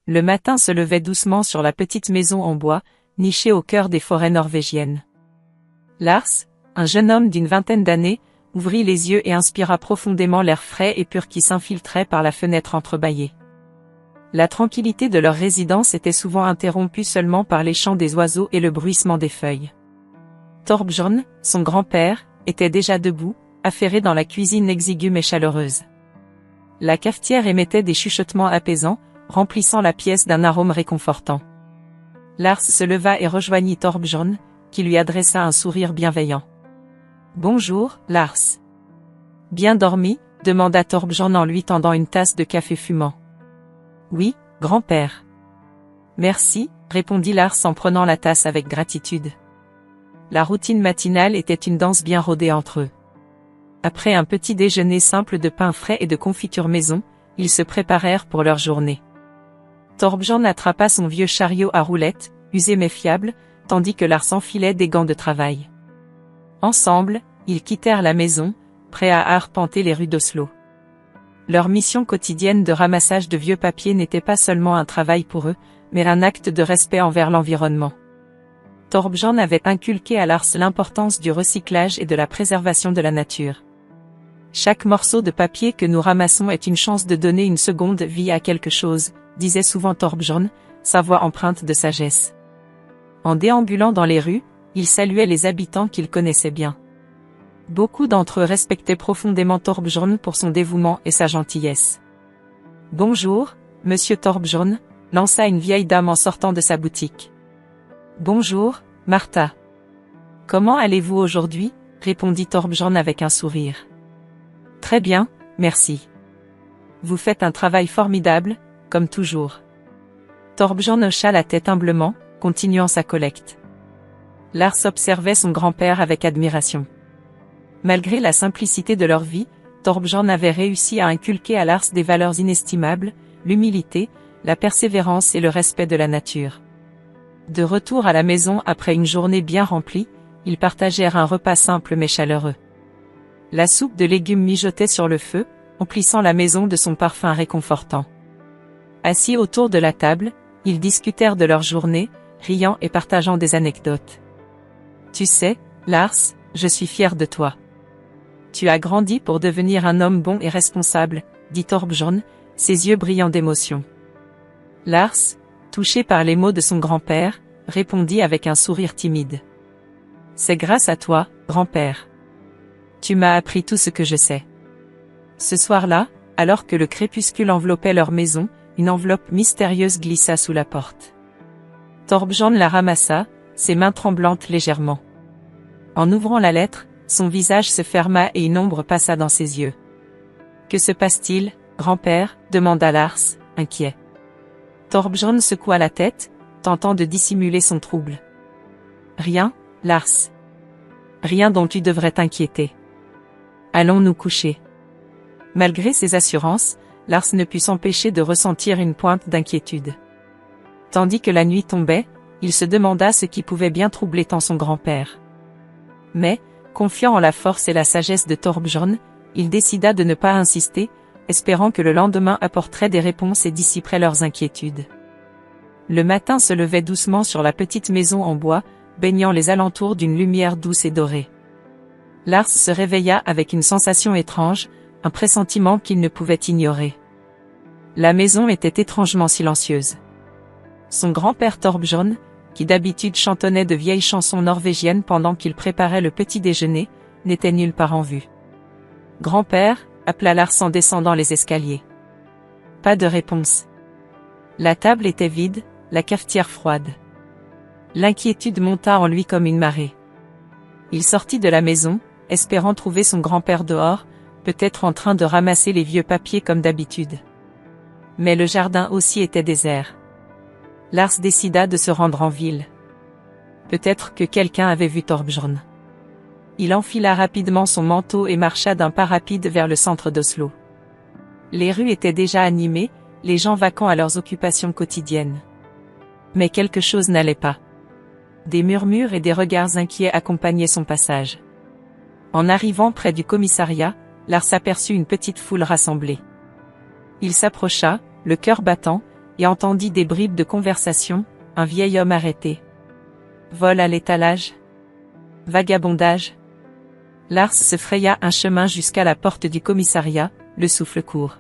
Le matin se levait doucement sur la petite maison en bois, nichée au cœur des forêts norvégiennes. Lars, un jeune homme d'une vingtaine d'années, ouvrit les yeux et inspira profondément l'air frais et pur qui s'infiltrait par la fenêtre entrebâillée. La tranquillité de leur résidence était souvent interrompue seulement par les chants des oiseaux et le bruissement des feuilles. Thorbjörn, son grand-père, était déjà debout, affairé dans la cuisine exiguë mais chaleureuse. La cafetière émettait des chuchotements apaisants, remplissant la pièce d'un arôme réconfortant. Lars se leva et rejoignit Thorbjörn, qui lui adressa un sourire bienveillant. « Bonjour, Lars. »« Bien dormi ?» demanda Thorbjörn en lui tendant une tasse de café fumant. « Oui, grand-père. »« Merci, » répondit Lars en prenant la tasse avec gratitude. La routine matinale était une danse bien rodée entre eux. Après un petit déjeuner simple de pain frais et de confiture maison, ils se préparèrent pour leur journée. Thorbjörn attrapa son vieux chariot à roulettes, usé mais fiable, tandis que Lars enfilait des gants de travail. Ensemble, ils quittèrent la maison, prêts à arpenter les rues d'Oslo. Leur mission quotidienne de ramassage de vieux papiers n'était pas seulement un travail pour eux, mais un acte de respect envers l'environnement. Thorbjörn avait inculqué à Lars l'importance du recyclage et de la préservation de la nature. Chaque morceau de papier que nous ramassons est une chance de donner une seconde vie à quelque chose, disait souvent Thorbjörn, sa voix empreinte de sagesse. En déambulant dans les rues, il saluait les habitants qu'il connaissait bien. Beaucoup d'entre eux respectaient profondément Thorbjörn pour son dévouement et sa gentillesse. « Bonjour, monsieur Thorbjörn » lança une vieille dame en sortant de sa boutique. « Bonjour, Martha. »« Comment allez-vous aujourd'hui » répondit Thorbjörn avec un sourire. « Très bien, merci. Vous faites un travail formidable, comme toujours. » Thorbjörn hocha la tête humblement, continuant sa collecte. Lars observait son grand-père avec admiration. Malgré la simplicité de leur vie, Thorbjörn avait réussi à inculquer à Lars des valeurs inestimables, l'humilité, la persévérance et le respect de la nature. De retour à la maison après une journée bien remplie, ils partagèrent un repas simple mais chaleureux. La soupe de légumes mijotait sur le feu, emplissant la maison de son parfum réconfortant. Assis autour de la table, ils discutèrent de leur journée, riant et partageant des anecdotes. « Tu sais, Lars, je suis fier de toi. Tu as grandi pour devenir un homme bon et responsable, » dit Thorbjörn, ses yeux brillants d'émotion. Lars, touché par les mots de son grand-père, répondit avec un sourire timide. « C'est grâce à toi, grand-père. Tu m'as appris tout ce que je sais. » Ce soir-là, alors que le crépuscule enveloppait leur maison, une enveloppe mystérieuse glissa sous la porte. Thorbjörn la ramassa, ses mains tremblantes légèrement. En ouvrant la lettre, son visage se ferma et une ombre passa dans ses yeux. « Que se passe-t-il, grand-père » demanda Lars, inquiet. Thorbjörn secoua la tête, tentant de dissimuler son trouble. « Rien, Lars. Rien dont tu devrais t'inquiéter. Allons nous coucher. » Malgré ses assurances, Lars ne put s'empêcher de ressentir une pointe d'inquiétude. Tandis que la nuit tombait, il se demanda ce qui pouvait bien troubler tant son grand-père. Mais, confiant en la force et la sagesse de Thorbjörn, il décida de ne pas insister, espérant que le lendemain apporterait des réponses et dissiperait leurs inquiétudes. Le matin se levait doucement sur la petite maison en bois, baignant les alentours d'une lumière douce et dorée. Lars se réveilla avec une sensation étrange, un pressentiment qu'il ne pouvait ignorer. La maison était étrangement silencieuse. Son grand-père Thorbjörn, qui d'habitude chantonnait de vieilles chansons norvégiennes pendant qu'il préparait le petit déjeuner, n'était nulle part en vue. « Grand-père » appela Lars en descendant les escaliers. Pas de réponse. La table était vide, la cafetière froide. L'inquiétude monta en lui comme une marée. Il sortit de la maison, espérant trouver son grand-père dehors, peut-être en train de ramasser les vieux papiers comme d'habitude. Mais le jardin aussi était désert. Lars décida de se rendre en ville. Peut-être que quelqu'un avait vu Thorbjörn. Il enfila rapidement son manteau et marcha d'un pas rapide vers le centre d'Oslo. Les rues étaient déjà animées, les gens vaquant à leurs occupations quotidiennes. Mais quelque chose n'allait pas. Des murmures et des regards inquiets accompagnaient son passage. En arrivant près du commissariat, Lars aperçut une petite foule rassemblée. Il s'approcha, le cœur battant, et entendit des bribes de conversation, un vieil homme arrêté. Vol à l'étalage. Vagabondage. Lars se fraya un chemin jusqu'à la porte du commissariat, le souffle court.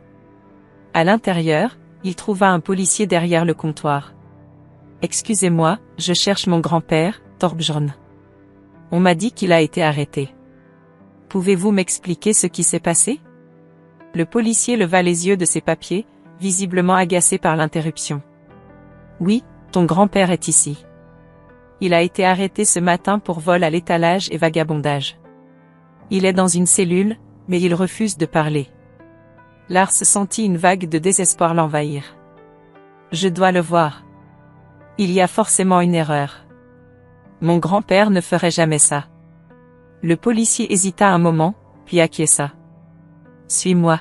À l'intérieur, il trouva un policier derrière le comptoir. « Excusez-moi, je cherche mon grand-père, Thorbjörn. On m'a dit qu'il a été arrêté. Pouvez-vous m'expliquer ce qui s'est passé ?» Le policier leva les yeux de ses papiers, visiblement agacé par l'interruption. « Oui, ton grand-père est ici. Il a été arrêté ce matin pour vol à l'étalage et vagabondage. Il est dans une cellule, mais il refuse de parler. » Lars sentit une vague de désespoir l'envahir. « Je dois le voir. Il y a forcément une erreur. Mon grand-père ne ferait jamais ça. » Le policier hésita un moment, puis acquiesça. « Suis-moi. »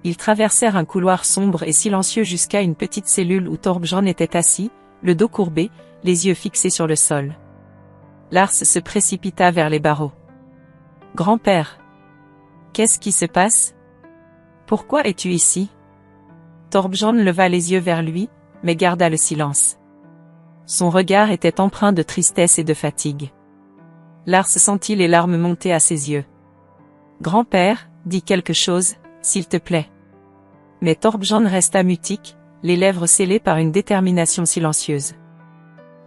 Ils traversèrent un couloir sombre et silencieux jusqu'à une petite cellule où Thorbjörn était assis, le dos courbé, les yeux fixés sur le sol. Lars se précipita vers les barreaux. « Grand-père. Qu'est-ce qui se passe? Pourquoi es-tu ici ?» Thorbjörn leva les yeux vers lui, mais garda le silence. Son regard était empreint de tristesse et de fatigue. Lars sentit les larmes monter à ses yeux. « Grand-père, dis quelque chose, s'il te plaît. » Mais Thorbjörn resta mutique, les lèvres scellées par une détermination silencieuse.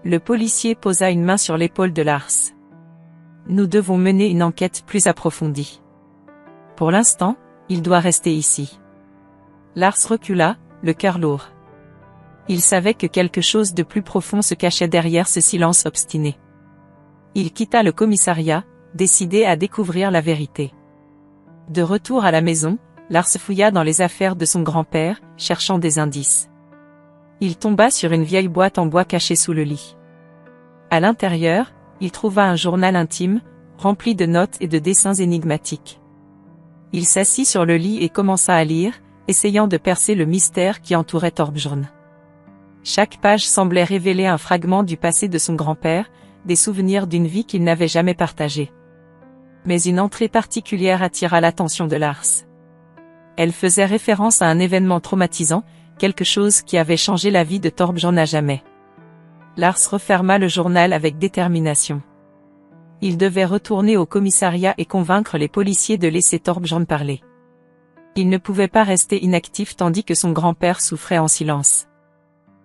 Le policier posa une main sur l'épaule de Lars. « Nous devons mener une enquête plus approfondie. Pour l'instant, il doit rester ici. » Lars recula, le cœur lourd. Il savait que quelque chose de plus profond se cachait derrière ce silence obstiné. Il quitta le commissariat, décidé à découvrir la vérité. De retour à la maison, Lars fouilla dans les affaires de son grand-père, cherchant des indices. Il tomba sur une vieille boîte en bois cachée sous le lit. À l'intérieur, il trouva un journal intime, rempli de notes et de dessins énigmatiques. Il s'assit sur le lit et commença à lire, essayant de percer le mystère qui entourait Thorbjörn. Chaque page semblait révéler un fragment du passé de son grand-père, des souvenirs d'une vie qu'il n'avait jamais partagée. Mais une entrée particulière attira l'attention de Lars. Elle faisait référence à un événement traumatisant, quelque chose qui avait changé la vie de Thorbjörn à jamais. Lars referma le journal avec détermination. Il devait retourner au commissariat et convaincre les policiers de laisser Thorbjörn parler. Il ne pouvait pas rester inactif tandis que son grand-père souffrait en silence.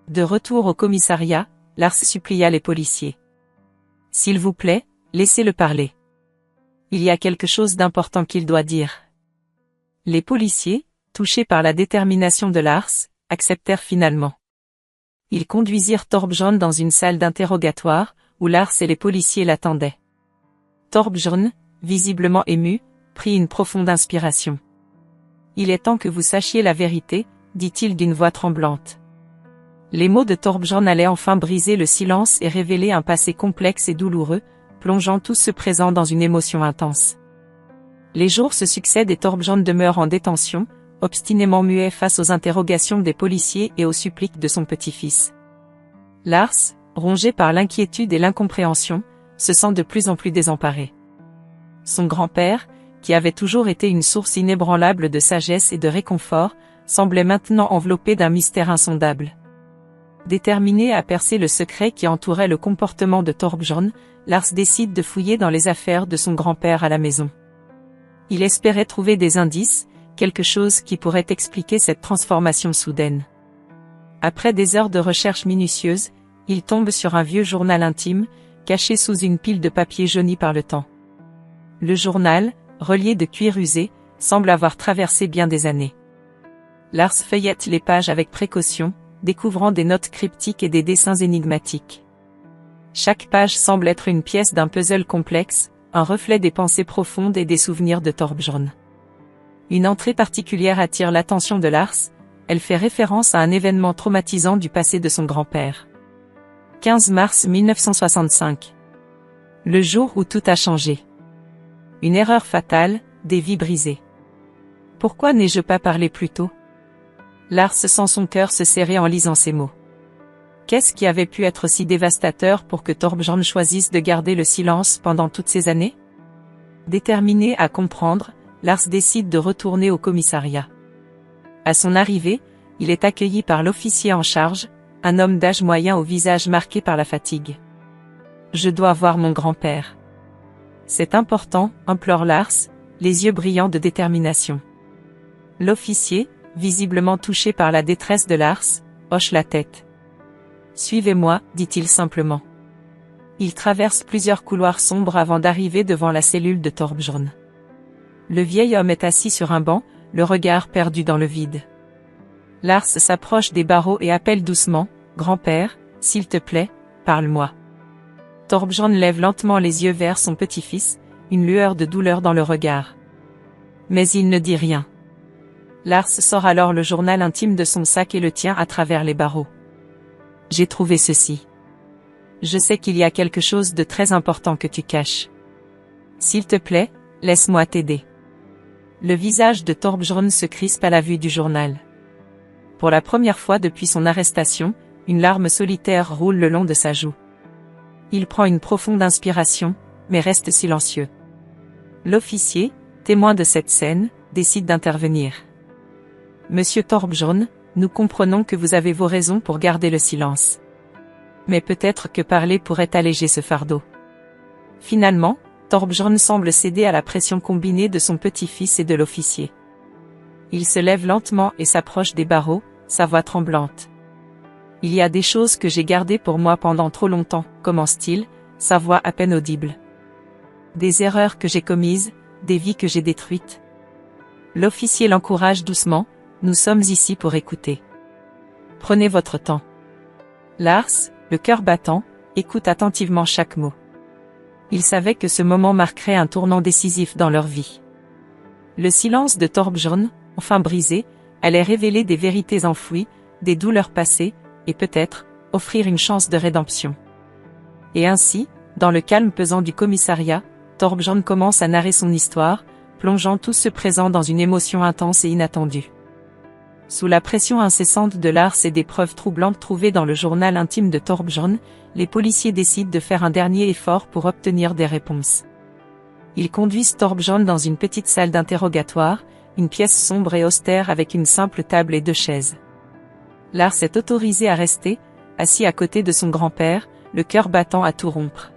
De retour au commissariat, Lars supplia les policiers. « S'il vous plaît, laissez-le parler. Il y a quelque chose d'important qu'il doit dire. » Les policiers, touchés par la détermination de Lars, acceptèrent finalement. Ils conduisirent Thorbjörn dans une salle d'interrogatoire, où Lars et les policiers l'attendaient. Thorbjörn, visiblement ému, prit une profonde inspiration. « Il est temps que vous sachiez la vérité, » dit-il d'une voix tremblante. Les mots de Thorbjörn allaient enfin briser le silence et révéler un passé complexe et douloureux, plongeant tout ce présent dans une émotion intense. Les jours se succèdent et Thorbjörn demeure en détention, obstinément muet face aux interrogations des policiers et aux suppliques de son petit-fils. Lars, rongé par l'inquiétude et l'incompréhension, se sent de plus en plus désemparé. Son grand-père, qui avait toujours été une source inébranlable de sagesse et de réconfort, semblait maintenant enveloppé d'un mystère insondable. Déterminé à percer le secret qui entourait le comportement de Thorbjörn, Lars décide de fouiller dans les affaires de son grand-père à la maison. Il espérait trouver des indices, quelque chose qui pourrait expliquer cette transformation soudaine. Après des heures de recherche minutieuse, il tombe sur un vieux journal intime, caché sous une pile de papier jauni par le temps. Le journal, relié de cuir usé, semble avoir traversé bien des années. Lars feuillette les pages avec précaution, découvrant des notes cryptiques et des dessins énigmatiques. Chaque page semble être une pièce d'un puzzle complexe, un reflet des pensées profondes et des souvenirs de Thorbjörn. Une entrée particulière attire l'attention de Lars, elle fait référence à un événement traumatisant du passé de son grand-père. 15 mars 1965. Le jour où tout a changé. Une erreur fatale, des vies brisées. Pourquoi n'ai-je pas parlé plus tôt? Lars sent son cœur se serrer en lisant ces mots. Qu'est-ce qui avait pu être si dévastateur pour que Thorbjörn choisisse de garder le silence pendant toutes ces années? Déterminé à comprendre, Lars décide de retourner au commissariat. À son arrivée, il est accueilli par l'officier en charge, un homme d'âge moyen au visage marqué par la fatigue. Je dois voir mon grand-père. C'est important, implore Lars, les yeux brillants de détermination. L'officier, visiblement touché par la détresse de Lars, hoche la tête. Suivez-moi, dit-il simplement. Il traverse plusieurs couloirs sombres avant d'arriver devant la cellule de Thorbjörn. Le vieil homme est assis sur un banc, le regard perdu dans le vide. Lars s'approche des barreaux et appelle doucement, « Grand-père, s'il te plaît, parle-moi. » Thorbjörn lève lentement les yeux vers son petit-fils, une lueur de douleur dans le regard. Mais il ne dit rien. Lars sort alors le journal intime de son sac et le tient à travers les barreaux. « J'ai trouvé ceci. Je sais qu'il y a quelque chose de très important que tu caches. S'il te plaît, laisse-moi t'aider. » Le visage de Thorbjörn se crispe à la vue du journal. Pour la première fois depuis son arrestation, une larme solitaire roule le long de sa joue. Il prend une profonde inspiration, mais reste silencieux. L'officier, témoin de cette scène, décide d'intervenir. « Monsieur Thorbjörn, nous comprenons que vous avez vos raisons pour garder le silence. Mais peut-être que parler pourrait alléger ce fardeau. » Finalement, Thorbjörn semble céder à la pression combinée de son petit-fils et de l'officier. Il se lève lentement et s'approche des barreaux, sa voix tremblante. « Il y a des choses que j'ai gardées pour moi pendant trop longtemps, » commence-t-il, sa voix à peine audible. « Des erreurs que j'ai commises, des vies que j'ai détruites. » L'officier l'encourage doucement, « Nous sommes ici pour écouter. Prenez votre temps. » Lars, le cœur battant, écoute attentivement chaque mot. Il savait que ce moment marquerait un tournant décisif dans leur vie. Le silence de Thorbjörn, enfin brisé, allait révéler des vérités enfouies, des douleurs passées, et peut-être, offrir une chance de rédemption. Et ainsi, dans le calme pesant du commissariat, Thorbjörn commence à narrer son histoire, plongeant tout ce présent dans une émotion intense et inattendue. Sous la pression incessante de Lars et des preuves troublantes trouvées dans le journal intime de Thorbjörn, les policiers décident de faire un dernier effort pour obtenir des réponses. Ils conduisent Thorbjörn dans une petite salle d'interrogatoire, une pièce sombre et austère avec une simple table et 2 chaises. Lars est autorisé à rester, assis à côté de son grand-père, le cœur battant à tout rompre.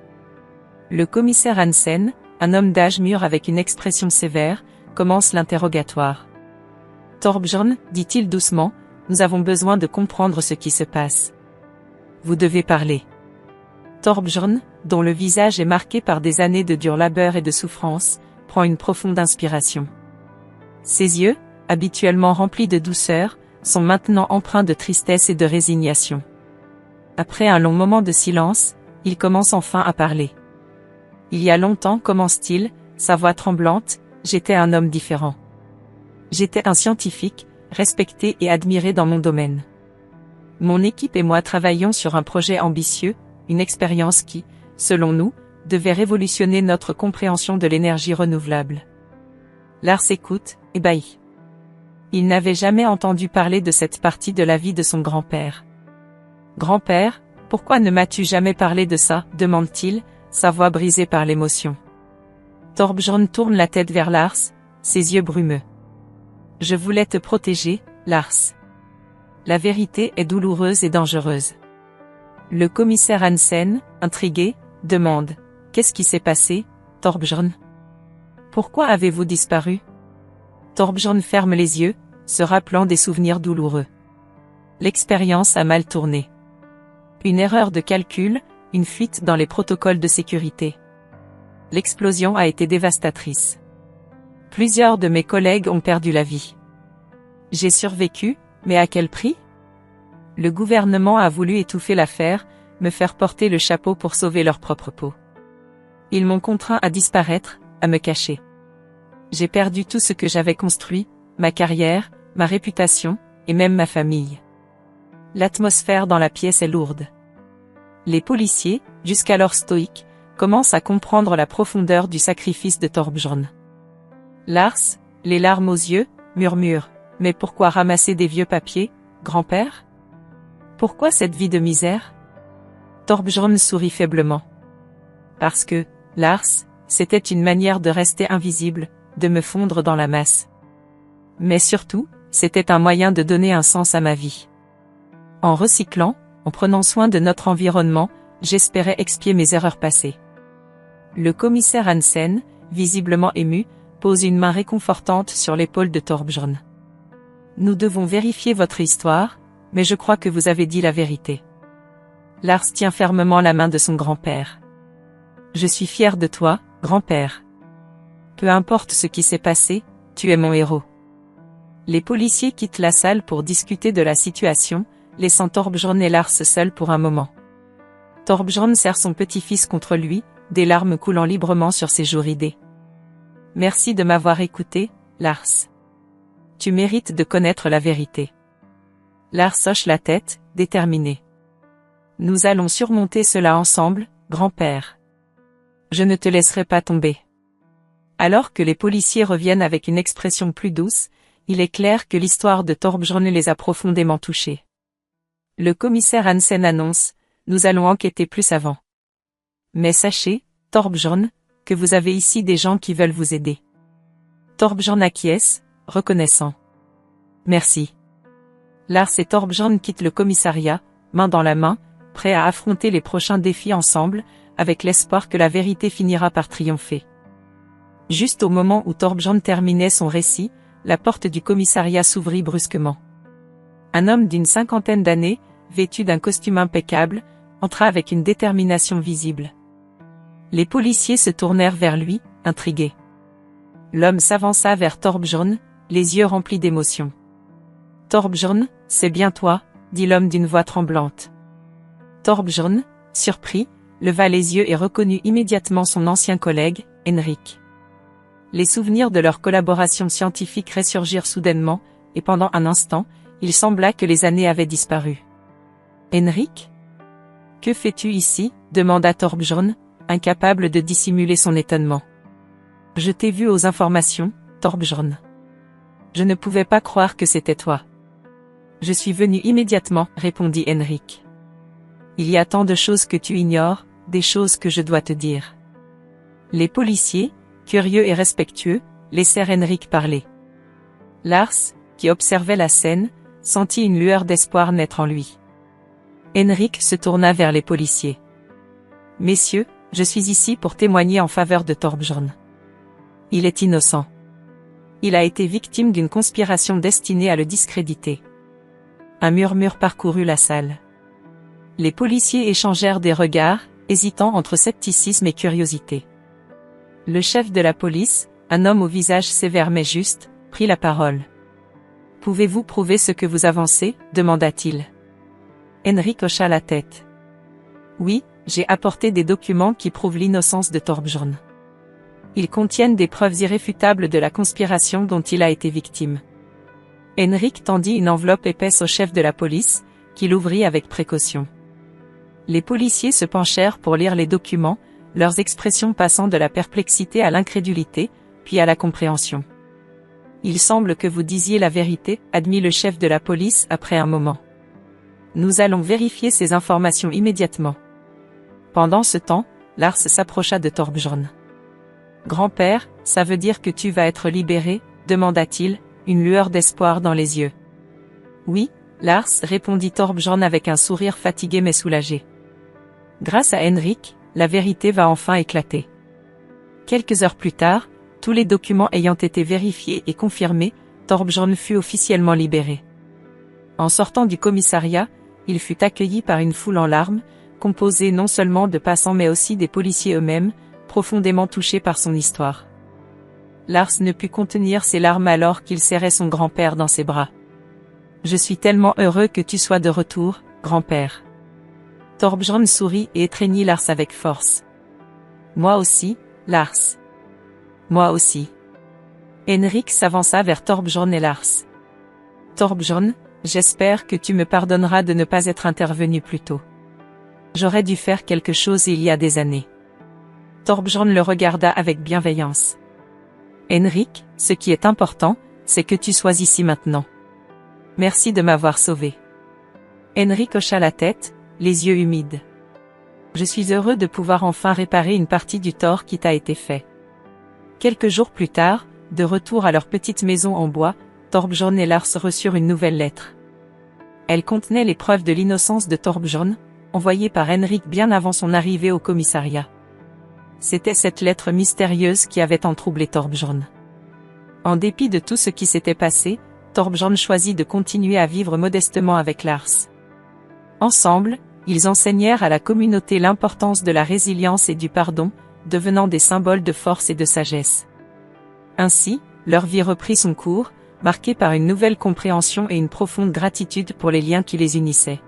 Le commissaire Hansen, un homme d'âge mûr avec une expression sévère, commence l'interrogatoire. « Thorbjörn, dit-il doucement, nous avons besoin de comprendre ce qui se passe. Vous devez parler. » Thorbjörn, dont le visage est marqué par des années de dur labeur et de souffrance, prend une profonde inspiration. Ses yeux, habituellement remplis de douceur, sont maintenant empreints de tristesse et de résignation. Après un long moment de silence, il commence enfin à parler. « Il y a longtemps, commence-t-il, sa voix tremblante, j'étais un homme différent. J'étais un scientifique, respecté et admiré dans mon domaine. Mon équipe et moi travaillions sur un projet ambitieux, une expérience qui, selon nous, devait révolutionner notre compréhension de l'énergie renouvelable. » Lars écoute, ébahi. Il n'avait jamais entendu parler de cette partie de la vie de son grand-père. « Grand-père, pourquoi ne m'as-tu jamais parlé de ça ?» demande-t-il, sa voix brisée par l'émotion. Thorbjörn tourne la tête vers Lars, ses yeux brumeux. « Je voulais te protéger, Lars. La vérité est douloureuse et dangereuse. » Le commissaire Hansen, intrigué, demande « Qu'est-ce qui s'est passé, Thorbjörn? Pourquoi avez-vous disparu ?» Thorbjörn ferme les yeux, se rappelant des souvenirs douloureux. L'expérience a mal tourné. Une erreur de calcul, une fuite dans les protocoles de sécurité. L'explosion a été dévastatrice. Plusieurs de mes collègues ont perdu la vie. J'ai survécu, mais à quel prix? Le gouvernement a voulu étouffer l'affaire, me faire porter le chapeau pour sauver leur propre peau. Ils m'ont contraint à disparaître, à me cacher. J'ai perdu tout ce que j'avais construit, ma carrière, ma réputation, et même ma famille. L'atmosphère dans la pièce est lourde. Les policiers, jusqu'alors stoïques, commencent à comprendre la profondeur du sacrifice de Thorbjörn. Lars, les larmes aux yeux, murmure « Mais pourquoi ramasser des vieux papiers, grand-père? Pourquoi cette vie de misère ?» Thorbjörn sourit faiblement. « Parce que, Lars, c'était une manière de rester invisible, de me fondre dans la masse. Mais surtout, c'était un moyen de donner un sens à ma vie. En recyclant, en prenant soin de notre environnement, j'espérais expier mes erreurs passées. Le commissaire Hansen, visiblement ému, pose une main réconfortante sur l'épaule de Thorbjörn. Nous devons vérifier votre histoire, mais je crois que vous avez dit la vérité. Lars tient fermement la main de son grand-père. Je suis fier de toi, grand-père. Peu importe ce qui s'est passé, tu es mon héros. Les policiers quittent la salle pour discuter de la situation, laissant Thorbjörn et Lars seuls pour un moment. Thorbjörn serre son petit-fils contre lui, des larmes coulant librement sur ses joues ridées. Merci de m'avoir écouté, Lars. Tu mérites de connaître la vérité. Lars hoche la tête, déterminé. Nous allons surmonter cela ensemble, grand-père. Je ne te laisserai pas tomber. Alors que les policiers reviennent avec une expression plus douce, il est clair que l'histoire de Thorbjörn les a profondément touchés. Le commissaire Hansen annonce, nous allons enquêter plus avant. Mais sachez, Thorbjörn, que vous avez ici des gens qui veulent vous aider. Thorbjörn acquiesce, reconnaissant. Merci. Lars et Thorbjörn quittent le commissariat, main dans la main, prêts à affronter les prochains défis ensemble, avec l'espoir que la vérité finira par triompher. Juste au moment où Thorbjörn terminait son récit, la porte du commissariat s'ouvrit brusquement. Un homme d'une 50aine d'années, vêtu d'un costume impeccable, entra avec une détermination visible. Les policiers se tournèrent vers lui, intrigués. L'homme s'avança vers Thorbjörn, les yeux remplis d'émotion. « Thorbjörn, c'est bien toi », dit l'homme d'une voix tremblante. Thorbjörn, surpris, leva les yeux et reconnut immédiatement son ancien collègue, Henrik. Les souvenirs de leur collaboration scientifique ressurgirent soudainement, et pendant un instant, il sembla que les années avaient disparu. « Henrik ? Que fais-tu ici ?» demanda Thorbjörn, incapable de dissimuler son étonnement. « Je t'ai vu aux informations, Thorbjörn. Je ne pouvais pas croire que c'était toi. »« Je suis venu immédiatement, » répondit Henrik. « Il y a tant de choses que tu ignores, des choses que je dois te dire. » Les policiers, curieux et respectueux, laissèrent Henrik parler. Lars, qui observait la scène, sentit une lueur d'espoir naître en lui. Henrik se tourna vers les policiers. « Messieurs, je suis ici pour témoigner en faveur de Thorbjörn. Il est innocent. Il a été victime d'une conspiration destinée à le discréditer. » Un murmure parcourut la salle. Les policiers échangèrent des regards, hésitant entre scepticisme et curiosité. Le chef de la police, un homme au visage sévère mais juste, prit la parole. « Pouvez-vous prouver ce que vous avancez ?» demanda-t-il. Henrik hocha la tête. « Oui, j'ai apporté des documents qui prouvent l'innocence de Thorbjörn. Ils contiennent des preuves irréfutables de la conspiration dont il a été victime. » Henrik tendit une enveloppe épaisse au chef de la police, qui l'ouvrit avec précaution. Les policiers se penchèrent pour lire les documents, leurs expressions passant de la perplexité à l'incrédulité, puis à la compréhension. « Il semble que vous disiez la vérité, » admit le chef de la police après un moment. « Nous allons vérifier ces informations immédiatement. » Pendant ce temps, Lars s'approcha de Thorbjörn. « Grand-père, ça veut dire que tu vas être libéré ?» demanda-t-il, une lueur d'espoir dans les yeux. « Oui, Lars, » répondit Thorbjörn avec un sourire fatigué mais soulagé. Grâce à Henrik, la vérité va enfin éclater. Quelques heures plus tard, tous les documents ayant été vérifiés et confirmés, Thorbjörn fut officiellement libéré. En sortant du commissariat, il fut accueilli par une foule en larmes, composée non seulement de passants mais aussi des policiers eux-mêmes, profondément touchés par son histoire. Lars ne put contenir ses larmes alors qu'il serrait son grand-père dans ses bras. « Je suis tellement heureux que tu sois de retour, grand-père. » Thorbjörn sourit et étreignit Lars avec force. « Moi aussi, Lars. Moi aussi. » Henrik s'avança vers Thorbjörn et Lars. « Thorbjörn, j'espère que tu me pardonneras de ne pas être intervenu plus tôt. J'aurais dû faire quelque chose il y a des années. » Thorbjörn le regarda avec bienveillance. « Henrik, ce qui est important, c'est que tu sois ici maintenant. Merci de m'avoir sauvé. » Henrik hocha la tête, les yeux humides. « Je suis heureux de pouvoir enfin réparer une partie du tort qui t'a été fait. » Quelques jours plus tard, de retour à leur petite maison en bois, Thorbjörn et Lars reçurent une nouvelle lettre. Elle contenait les preuves de l'innocence de Thorbjörn, envoyée par Henrik bien avant son arrivée au commissariat. C'était cette lettre mystérieuse qui avait entroublé Thorbjörn. En dépit de tout ce qui s'était passé, Thorbjörn choisit de continuer à vivre modestement avec Lars. Ensemble, ils enseignèrent à la communauté l'importance de la résilience et du pardon, devenant des symboles de force et de sagesse. Ainsi, leur vie reprit son cours, marquée par une nouvelle compréhension et une profonde gratitude pour les liens qui les unissaient.